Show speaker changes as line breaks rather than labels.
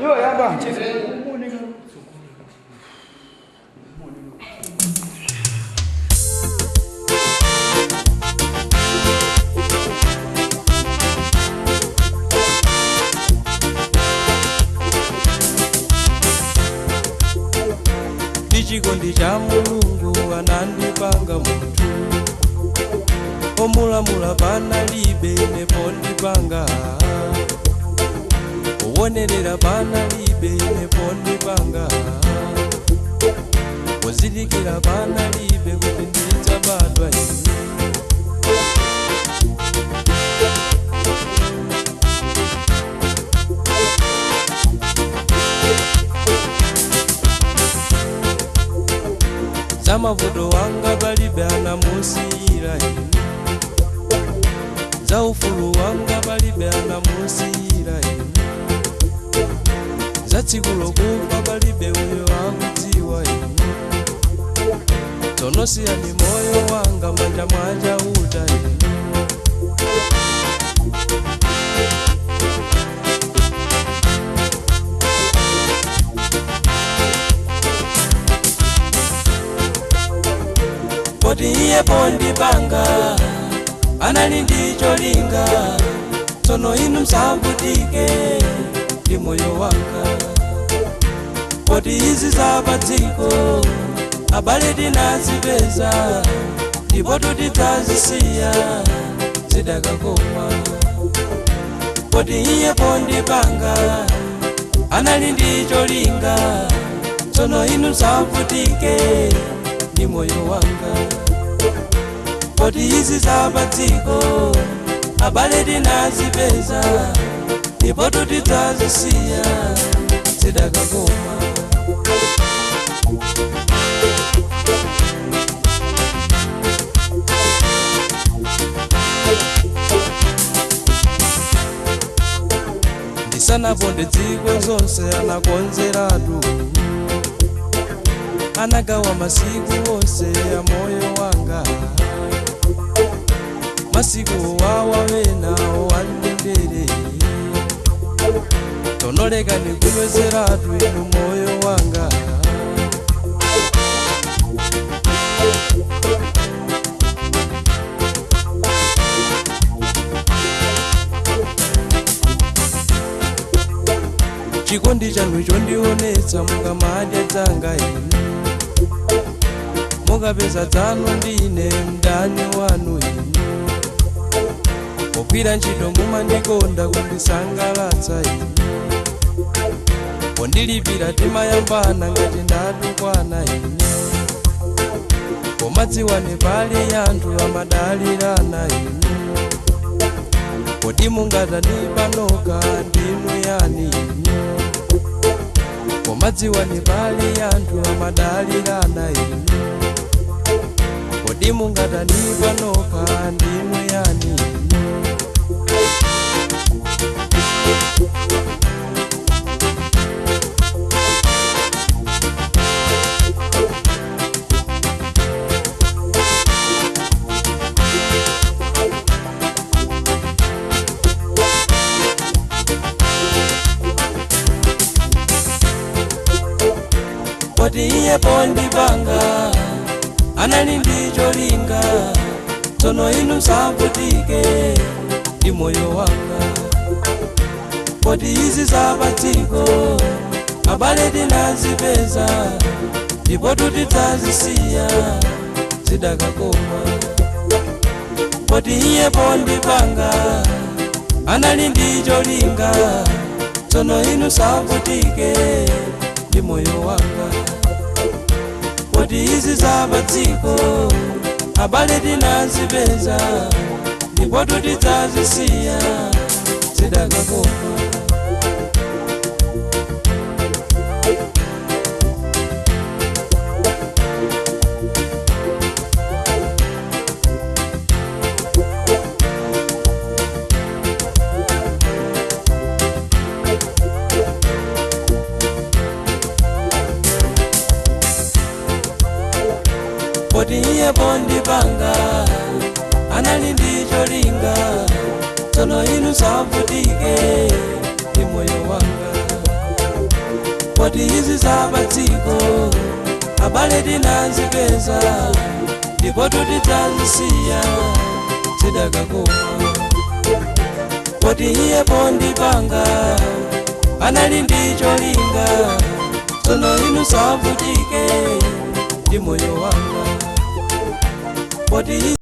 Yo yaba.
Chikondi cha Mulungu anandipanga munthu omulamula panalibe nepo ndipanga owonerera panalibe nepo ndipanga ozindikira panalibe kuti ndidzabadwa ine Zamavuto wanga palibe anamusiyira ine za ufulu wanga palibe anamusiyira ine za tsiku lokufa palibe uyo akudziwa ine tonosiyani moyo wanga manja mwanja uta ine Poti iye pondipanga anali ndicho linga tsono inu msavutike ndi moyo wanga poti izi zapadziko abale tinazipeza ndipo tidzazisiya zidakakoma poti iye pondipanga anali ndicho linga tsono inu msavutike ndi moyo wanga poti izi zapadziko abale tinazipeza ndipo tidzazisiya zidakakoma ndisanaponde dziko zonse anakonzeratu anagawa masiku onse ya moyo wanga masiku wawawena wandendere tonoleka nikunywezeratu inu moyo wanga chikondi chanu chondionetsa mukamadya dzanga ine mukapeza dzanu ndine mdani wanu ine popira ntchito mumandikonda kundisangalatsa ine pondilipira timayambana ngati ndatukwana ine pomadziwani pali anthu amadalirana ine poti mungatani panoka ndinu yani ine pomadziwani pali anthu amadalirana ine poti mungatani panoka ndinu yani ine poti iye pondipanga anali ndicho linga tsono inu msavutike ndi moyo wanga poti izi zapadziko abale tinazipeza ndipo tidzazisiya zidakakoma poti iye pondipanga anali ndicho linga tsono inu msavutike ndi moyo wanga poti izi zapadziko abale tinazipeza ndipo tidzazisiya zidakakoma poti iye pondipanga anali ndicho linga tsono inu msavutike ndi moyo wanga poti izi zapadziko abale tinazipeza ndipo tutidzazisiya zidakakoma. Poti iye pondipanga anali ndi cholinga, tsono inu savutike ndi moyo wanga. Poti